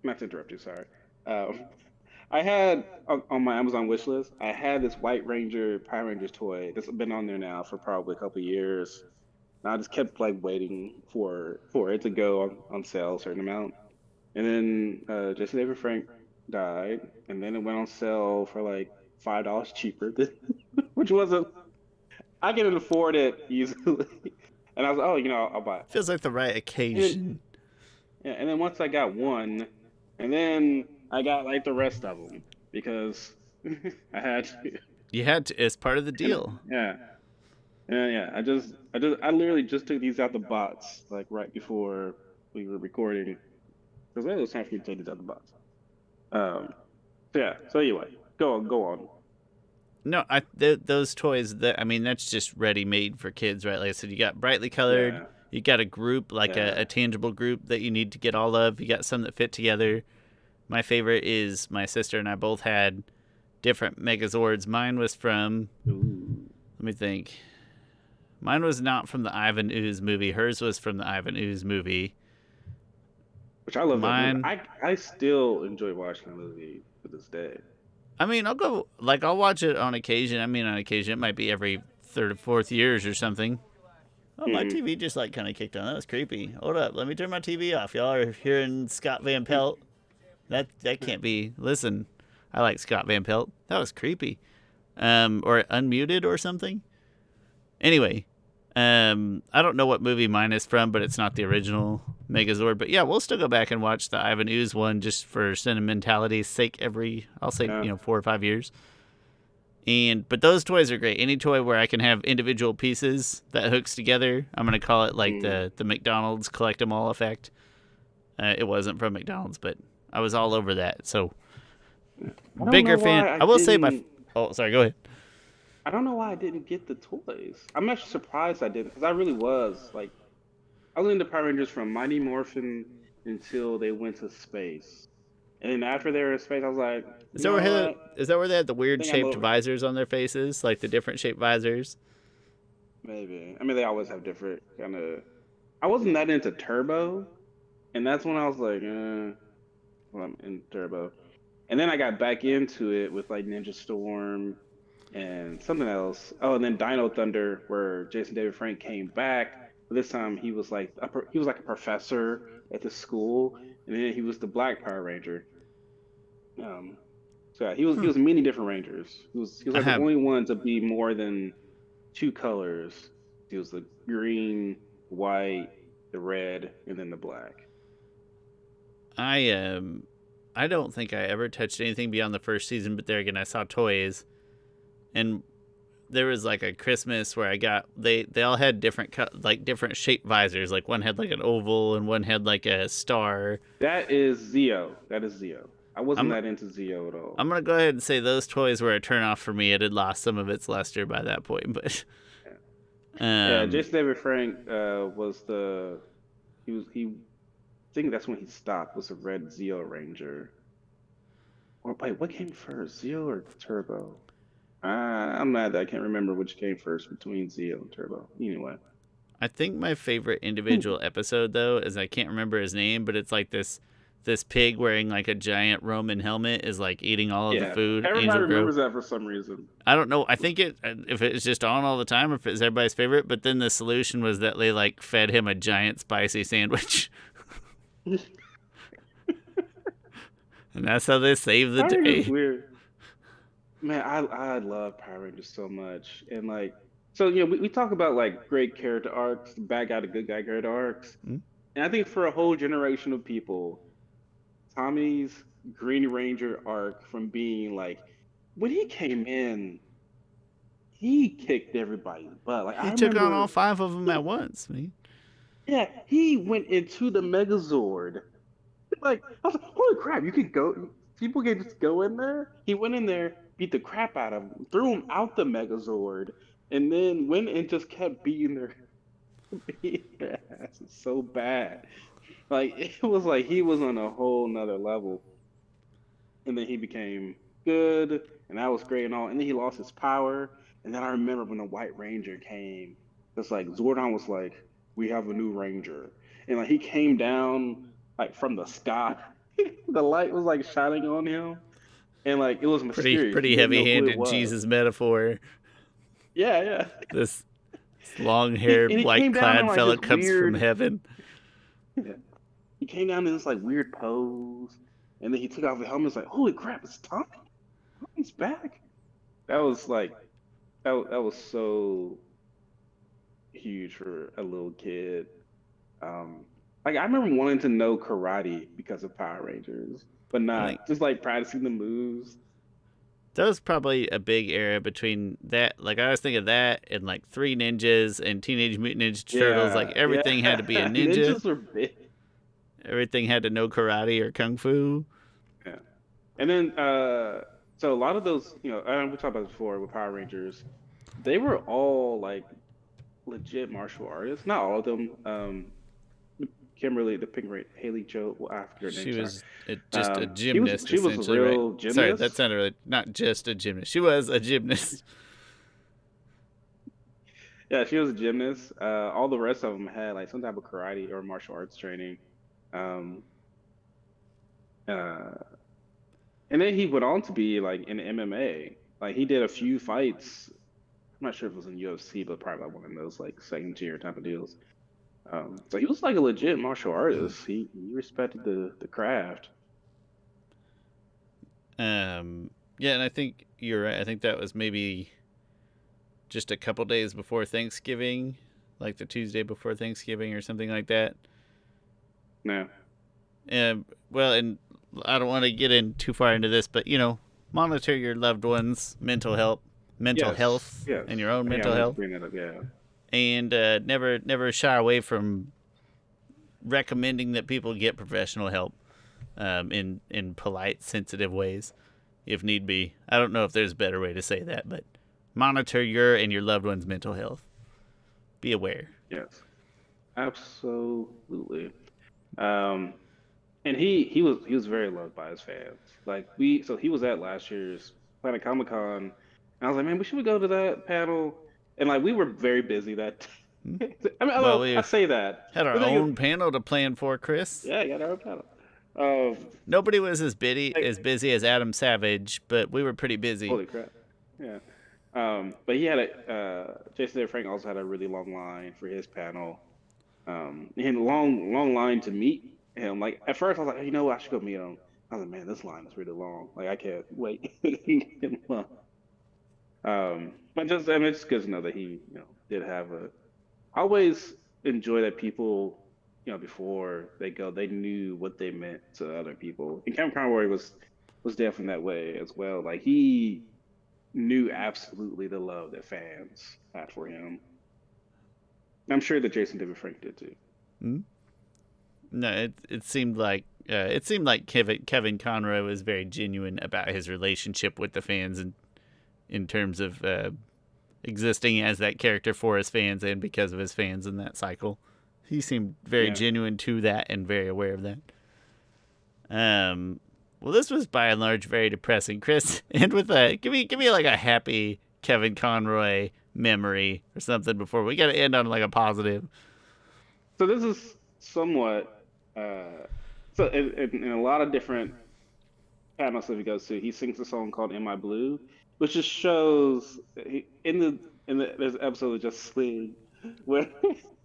not to interrupt you. Sorry. I had on my Amazon wish list. I had this White Ranger Power Rangers toy that's been on there now for probably a couple of years. And I just kept like waiting for it to go on sale a certain amount. And then Jason David Frank died, and then it went on sale for like $5 cheaper, which wasn't. I can afford it easily, and I was like, I'll buy it. Feels like the right occasion. And then once I got one, and then I got like the rest of them because I had to. You had to. It's part of the deal. Yeah. I literally just took these out the box like right before we were recording because it was time for me to take these out the box. So anyway, go on. No, those toys. That's just ready made for kids, right? Like I said, you got brightly colored. Yeah. You got a group, like a tangible group that you need to get all of. You got some that fit together. My favorite is my sister and I both had different Megazords. Mine was from. Let me think. Mine was not from the Ivan Ooze movie. Hers was from the Ivan Ooze movie. Which I love. Mine. I still enjoy watching the movie to this day. I'll watch it on occasion. On occasion, it might be every 3rd or 4th years or something. Oh, my TV just kind of kicked on. That was creepy. Hold up. Let me turn my TV off. Y'all are hearing Scott Van Pelt. That can't be. Listen, I like Scott Van Pelt. That was creepy. Or unmuted or something. Anyway, I don't know what movie mine is from, but it's not the original Megazord. But yeah, we'll still go back and watch the Ivan Ooze one just for sentimentality's sake. I'll say Yeah. 4 or 5 years. But those toys are great. Any toy where I can have individual pieces that hooks together, I'm gonna call it like the McDonald's collect 'em all effect. It wasn't from McDonald's, but I was all over that. So I don't know bigger fan. why I I will say didn't. Oh, sorry. Go ahead. I don't know why I didn't get the toys. I'm actually surprised I didn't, because I really was like, I was into Power Rangers from Mighty Morphin until they went to space, and then after they were in space, I was like, you know what? Is that where they had the I weird think I'm shaped over it. visors on their faces, like the different shaped visors? Maybe. I mean, they always have different kind of. I wasn't that into Turbo, and that's when I was like, well, I'm in Turbo. And then I got back into it with like Ninja Storm and something else. Oh, and then Dino Thunder, where Jason David Frank came back. But this time he was like he was like a professor at the school, and then he was the Black Power Ranger. Um, so yeah, he was many different Rangers. He was I like the have only one to be more than two colors. He was the green, white, the red, and then the black. I don't think I ever touched anything beyond the first season, but there again, I saw toys, and there was like a Christmas where I got they all had different shaped visors. Like one had like an oval and one had like a star. That is Zeo. That is Zeo. I wasn't I'm that into Zeo at all. I'm gonna go ahead and say those toys were a turnoff for me. It had lost some of its luster by that point, but Yeah, yeah. um, Jason David Frank was the he. I think that's when he stopped. Was a red Zeo Ranger. Or wait, what came first, Zeo or Turbo? I'm mad that I can't remember which came first between Zeo and Turbo. Anyway. I think my favorite individual episode though is I can't remember his name, but it's like this pig wearing like a giant Roman helmet is like eating all of the Yeah, food. everybody Angel Grove. remembers that for some reason. I don't know. I think if it's just on all the time or if it's everybody's favorite. But then the solution was that they like fed him a giant spicy sandwich, and that's how they saved the Power Rangers is day. weird. Man, I love Power Rangers so much. And like so we talk about like great character arcs, the bad guy to good guy character arcs. Hmm? And I think for a whole generation of people, Tommy's Green Ranger arc from being like when he came in, he kicked everybody's butt. Like He I took on all remember 5 of them he at once. Man. yeah, he went into the Megazord. Like, I was like, holy crap, you can go, people can just go in there. He went in there, beat the crap out of him, threw him out the Megazord, and then went and just kept beating their asses so bad. Like, it was like he was on a whole nother level. And then he became good, and that was great and all. And then he lost his power. And then I remember when the White Ranger came, it's like Zordon was like, we have a new Ranger. And like he came down like from the sky. The light was like shining on him. And like it was mysterious. You Pretty didn't heavy know who it handed was. Jesus metaphor. Yeah, yeah. This long And haired he white came down in clad like fella this comes from weird, heaven. yeah. He came down in this like weird pose. And then he took off the helmet. It's like, holy crap, it's Tommy. Tommy's back. That was like that was so huge for a little kid. Um, like I remember wanting to know karate because of Power Rangers, but I think not just like practicing the moves. that was probably a big era between that. Like I was thinking that and like Three Ninjas and Teenage Mutant Ninja Turtles. Like Yeah, everything had to be a yeah. ninja. Ninjas were big. Everything had to know karate or kung fu. Yeah, and then so a lot of those, we talked about this before with Power Rangers. They were all like legit martial artists. Not all of them. Kimberly, the Pink Rain, Haley Joe, well, I forget her name. She Sorry. was just a She was gymnast, she was a essentially, right? real Sorry, that gymnast. sounded really not just a gymnast. She was a gymnast. Yeah, she was a gymnast. All the rest of them had like some type of karate or martial arts training. Um, uh, and then he went on to be like in MMA. Like he did a few fights. I'm not sure if it was in UFC, but probably like one of those like second tier type of deals. So he was like a legit martial artist. He respected the craft. Yeah, and I think you're right. I think that was maybe just a couple days before Thanksgiving, like the Tuesday before Thanksgiving or something like that. No. Well, and I don't want to get in too far into this, but monitor your loved ones' mental Yes. health, Yes. and your own Yeah, I mental meant to health, bring that up. Yeah. and never shy away from recommending that people get professional help, in polite, sensitive ways, if need be. I don't know if there's a better way to say that, but monitor your and your loved one's mental health. Be aware. Yes. Absolutely. Um, and he was very loved by his fans. Like so he was at last year's Planet Comic Con, and I was like, man, we should go to that panel. And like we were very busy that. I mean, Well, I we say that. had our The thing is, own panel to plan for, Chris. yeah, I got our own panel. Um, Nobody was as like, busy as Adam Savage, but we were pretty busy. holy crap. Yeah. But he had Jason David Frank also had a really long line for his panel. He had a long line to meet him. Like at first, I was like, you know what, I should go meet him. I was like, man, this line is really long. Like I can't wait. But just I mean, it's good to know that he, did have a. I always enjoy that people, before they go, they knew what they meant to other people. And Kevin Conroy was definitely that way as well. Like he knew absolutely the love that fans had for him. I'm sure that Jason David Frank did too. Hmm? No, it seemed like Kevin Conroy was very genuine about his relationship with the fans, and in terms of existing as that character for his fans and because of his fans in that cycle. He seemed very Yeah. genuine to that and very aware of that. Well, this was by and large very depressing, Chris. And with give me like a happy Kevin Conroy memory or something before we got to end on like a positive. So this is somewhat uh so in a lot of different panels that he goes to, he sings a song called "Am I Blue," which just shows in the there's an episode of Just Sling where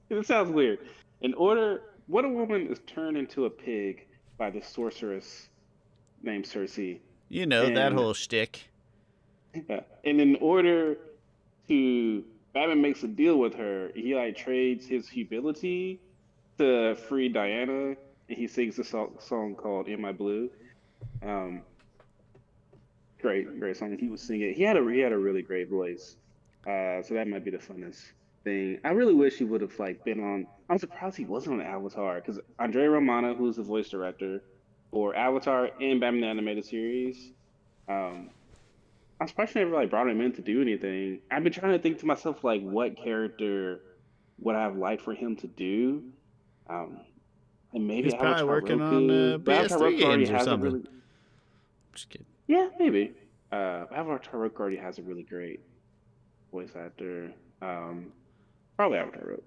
it sounds weird. In order, Wonder Woman is turned into a pig by the sorceress named Cersei, You know that and whole shtick. and in order to Batman makes a deal with her, he like trades his humility to free Diana, and he sings a song called "In My Blue." Um, great song. He was singing. He had a really great voice. So that might be the funnest thing. I really wish he would have like been on. I'm surprised he wasn't on Avatar because Andre Romano, who's the voice director for Avatar and Batman the Animated Series, um, I'm surprised they never like brought him in to do anything. I've been trying to think to myself like what character would I have liked for him to do. Um, and maybe He's probably Avatar working on Roku. But Avatar PS3 Roku already games or has a something. really, Just kidding. yeah, maybe. Avatar Roku already has a really great voice actor. Probably Avatar Roku.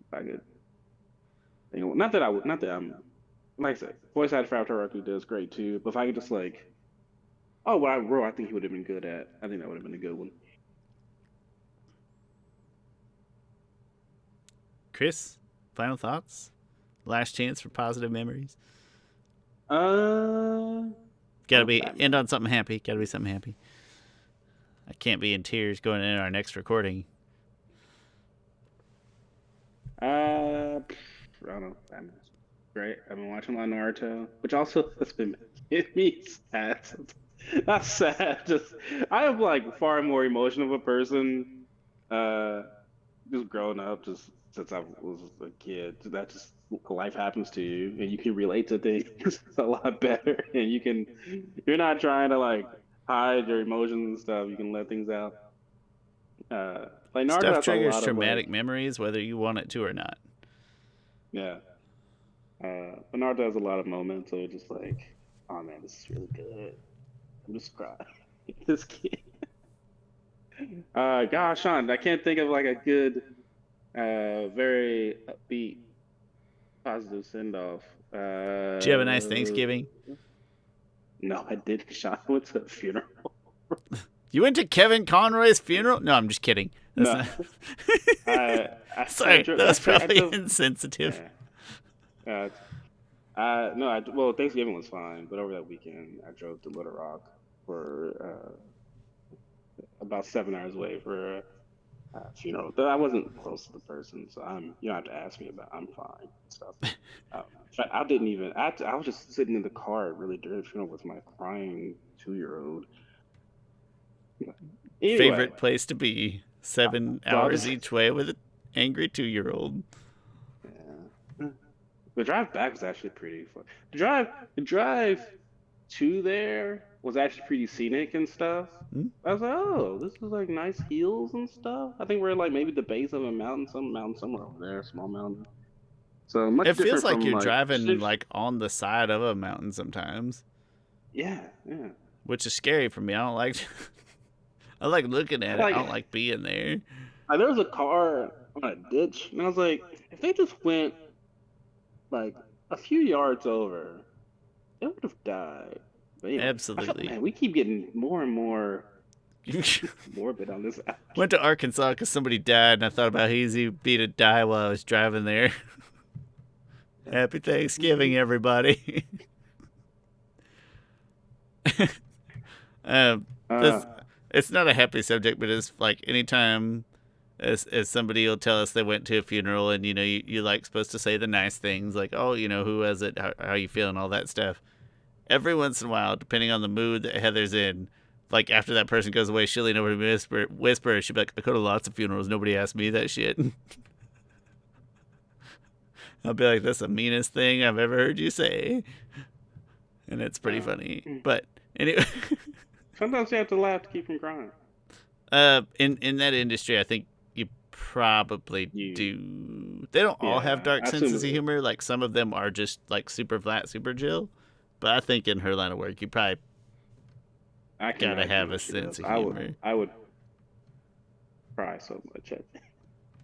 If I could think not that I would, not that I'm, like I said, voice actor for Avatar Roku does great too. But if I could just like, oh, what I wrote, I think he would have been good at. I think that would have been a good one. Chris, final thoughts? Last chance for positive memories. Uh, Gotta oh, be Batman. end on something happy. Gotta be something happy. I can't be in tears going into our next recording. I don't know. Batman's great. I've been watching a lot of Naruto, which also has been making me sad. Not sad, just I am like far more emotional of a person. Uh, just growing up, just since I was a kid, that just life happens to you, and you can relate to things a lot better, and you're not trying to like hide your emotions and stuff. You can let things out. Like Naruto Stuff has a triggers lot of traumatic memories, whether you want it to or not. yeah. Bernard does a lot of moments of just like, oh man, this is really good. I'm just crying. This kid. Gosh, Shawn, I can't think of like a good, very upbeat, positive send off. Did you have a nice Thanksgiving? No, I didn't. Shawn went to a funeral. You went to Kevin Conroy's funeral? No, I'm just kidding. That's No, not. I Sorry, that was I probably drove. insensitive. Yeah. Uh, no, well, Thanksgiving was fine, but over that weekend, I drove to Little Rock for about 7 hours away for funeral. Though I wasn't close to the person, so you don't have to ask me about. I'm fine and stuff. In fact, I didn't even. I was just sitting in the car really during the funeral with my crying 2-year-old. Anyway, Favorite place to be. Seven so I'll hours just. each way with an angry 2-year-old. Yeah. The drive back was actually pretty fun. The drive to there was actually pretty scenic and stuff. Hmm? I was like, oh, this is like nice hills and stuff. I think we're like maybe the base of a mountain, some mountain somewhere over there, small mountain. So much It feels different like from you're like driving like on the side of a mountain sometimes, yeah, yeah. which is scary for me. I don't like. I like looking at it. I Like, don't like being there. there was a car on a ditch, and I was like, if they just went like a few yards over, it would have died. But anyway, I felt Absolutely. man, we keep getting more and more morbid on this app. Went to Arkansas because somebody died, and I thought about how easy it'd be to die while I was driving there. Happy Thanksgiving, everybody. um, Uh, this it's not a happy subject, but it's like anytime as somebody will tell us they went to a funeral, and you like supposed to say the nice things like, oh, who was it, how you feeling, all that stuff. Every once in a while, depending on the mood that Heather's in, like after that person goes away, she'll lean over to me, whisper. She'll be like, I go to lots of funerals. Nobody asked me that shit. I'll be like, that's the meanest thing I've ever heard you say. And it's pretty uh, funny. But anyway, Sometimes you have to laugh to keep from crying. in that industry, I think you probably You, do. They don't all have yeah, dark I assume senses of humor. Like some of them are just like super flat, super chill. But I think in her line of work, you probably I can gotta imagine have a what she sense does. of I would, humor. I would cry so much.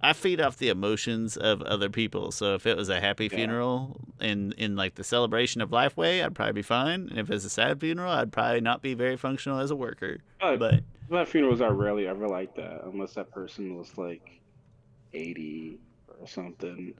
I feed off the emotions of other people. So if it was a happy Yeah, funeral in like the celebration of life way, I'd probably be fine. And if it's a sad funeral, I'd probably not be very functional as a worker. but But my funerals are rarely ever like that unless that person was like 80 or something.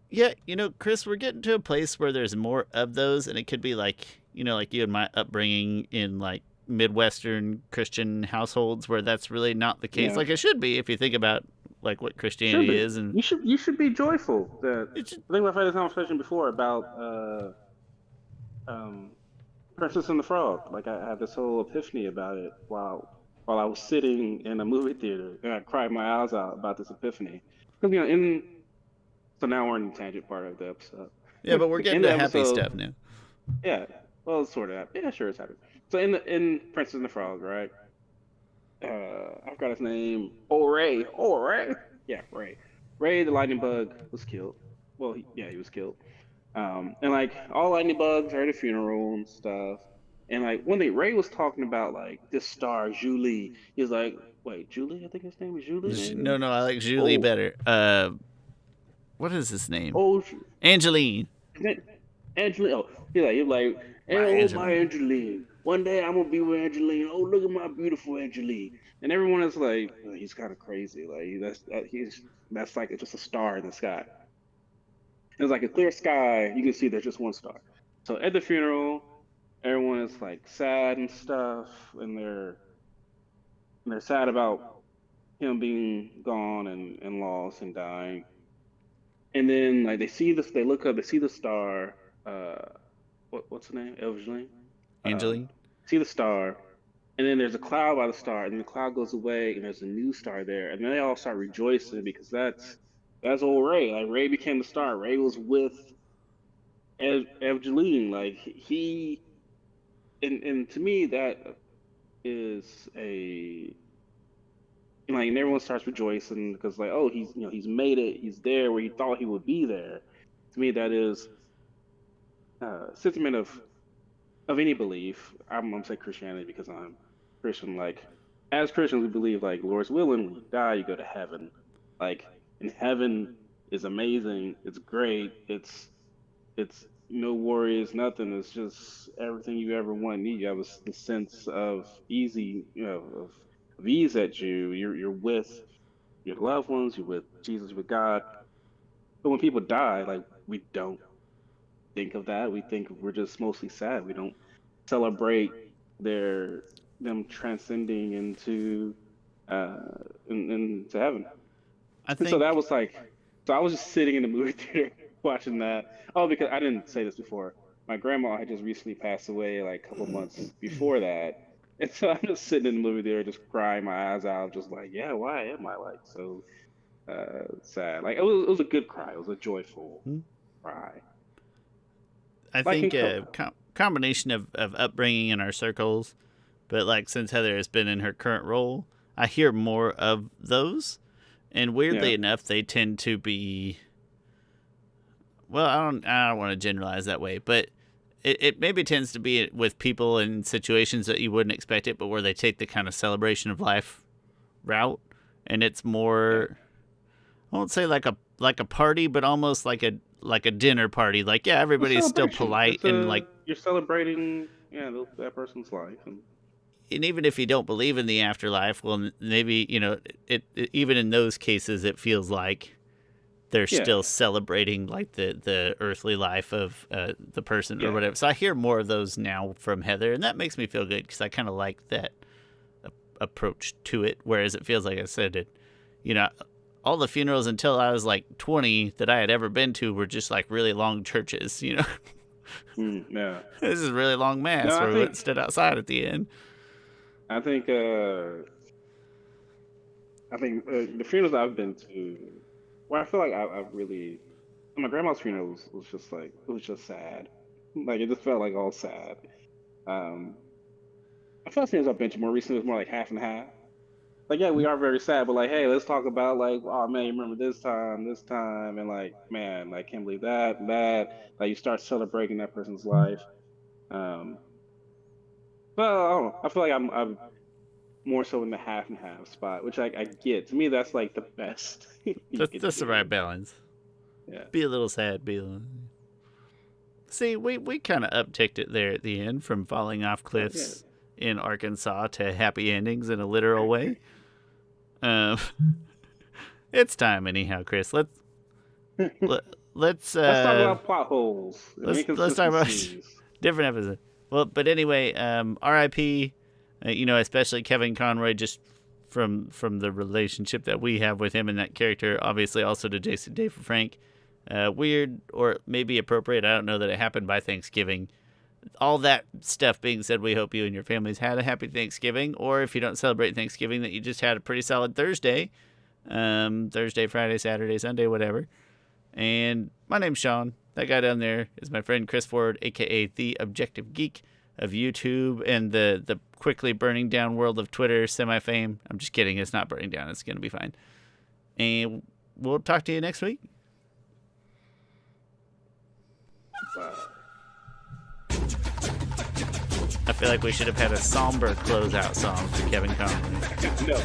yeah, Chris, we're getting to a place where there's more of those, and it could be like, like you and my upbringing in like Midwestern Christian households where that's really not the case. Yeah, Like it should be if you think about like what should Christianity be. is, and You should be joyful. That it's I think we've had this conversation before about um Princess and the Frog. Like I had this whole epiphany about it while I was sitting in a movie theater, and I cried my eyes out about this epiphany. Because in so now we're in the tangent part of the episode. yeah, but we're getting In the to happy episode, stuff now. yeah, well, it's sort of yeah, sure, it's happening. So in Princess and the Frog, right? I forgot his name. Oh Ray, oh Ray, yeah, Ray. Ray the lightning bug was killed. Well, yeah, he was killed. And like all lightning bugs are at a funeral and stuff. And like one day Ray was talking about like this star Julie. He's like, wait, Julie? I think his name is Julie, maybe. No, no, I like Julie Oh, better. What is his name? oh, Angeline. Angeline. Oh, he's like, My oh my Angeline. Angeline. One day I'm gonna be with Angeline. Oh, look at my beautiful Angeline. And everyone is like, oh, he's kind of crazy. Like that's like just a star in the sky. It was like a clear sky. You can see there's just one star. So at the funeral, everyone is like sad and stuff, and they're sad about him being gone and lost and dying. And then like they look up, they see the star. Uh, what's the name? Evangeline. Angeline. See the star, and then there's a cloud by the star, and then the cloud goes away, and there's a new star there, and then they all start rejoicing because that's old Ray. Like Ray became the star. Ray was with Evangeline. Like he and to me that is a like and everyone starts rejoicing because like oh he's made it, he's there where he thought he would be there. To me that is sentiment of any belief. I'm gonna say Christianity because I'm Christian. Like as Christians we believe like Lord's willing when you die you go to heaven. Like and heaven is amazing, it's great, it's no worries, nothing. It's just everything you ever want and need. You have the sense of easy, of ease at you. You're with your loved ones. You're with Jesus, with God. But when people die, like we don't think of that. We think we're just mostly sad. We don't celebrate their them transcending into uh, into heaven. I And so think that was like, so I was just sitting in the movie theater watching that. Oh, because I didn't say this before. My grandma had just recently passed away like a couple months before that. And so I'm just sitting in the movie theater, just crying my eyes out, just like, yeah, why am I like so sad? Like it was a good cry. It was a joyful cry. I Like think a combination of upbringing in our circles, but like since Heather has been in her current role, I hear more of those, and weirdly yeah, enough, they tend to be. Well, I don't want to generalize that way, but it maybe tends to be with people in situations that you wouldn't expect it, but where they take the kind of celebration of life route, and it's yeah. more. I won't say like a party, but almost like a dinner party. Like yeah, It's a everybody's still celebration. polite It's and a like. you're celebrating, that person's life, and And even if you don't believe in the afterlife, well, maybe even in those cases, it feels like they're yeah, still celebrating like the earthly life of the person or yeah, whatever. So I hear more of those now from Heather, and that makes me feel good because I kind of like that approach to it. Whereas it feels like I said it, you know, all the funerals until I was like 20 that I had ever been to were just like really long churches. yeah. This is a really long No, mass I where we went think and stood outside at the end. I think I think the funerals I've been to, where I feel like I've really my grandma's funeral was just like it was just sad, like it just felt like all sad. Um, I feel like funerals I've been to more recently was more like half and half. Like yeah, we are very sad, but like hey, let's talk about like oh man, you remember this time, and like man, like can't believe that and that. Like you start celebrating that person's life. Um, but I don't know. I feel like I'm more so in the half and half spot, which I get. To me, that's like the best you could That's the right do. balance. Yeah. Be a little sad, be a little. See, we kind of upticked it there at the end from falling off Oh yeah. cliffs in Arkansas to happy endings in a literal way. Um, it's time anyhow, Chris. Let, let's Let's talk about potholes and let's talk about inconsistencies. different episode. Well, but anyway, R.I.P. Especially Kevin Conroy, just from the relationship that we have with him and that character. Obviously, also to Jason Day for Frank. Weird or maybe appropriate. I don't know that it happened by Thanksgiving. All that stuff being said, we hope you and your families had a happy Thanksgiving, or if you don't celebrate Thanksgiving, that you just had a pretty solid Thursday. Thursday, Friday, Saturday, Sunday, whatever. And my name's Shawn. That guy down there is my friend Chris Ford, a.k.a. the Objective Geek of YouTube and the quickly burning down world of Twitter semi-fame. I'm just kidding. It's not burning down. It's going to be fine. And we'll talk to you next week. I feel like we should have had a somber closeout song for Kevin Conroy. No.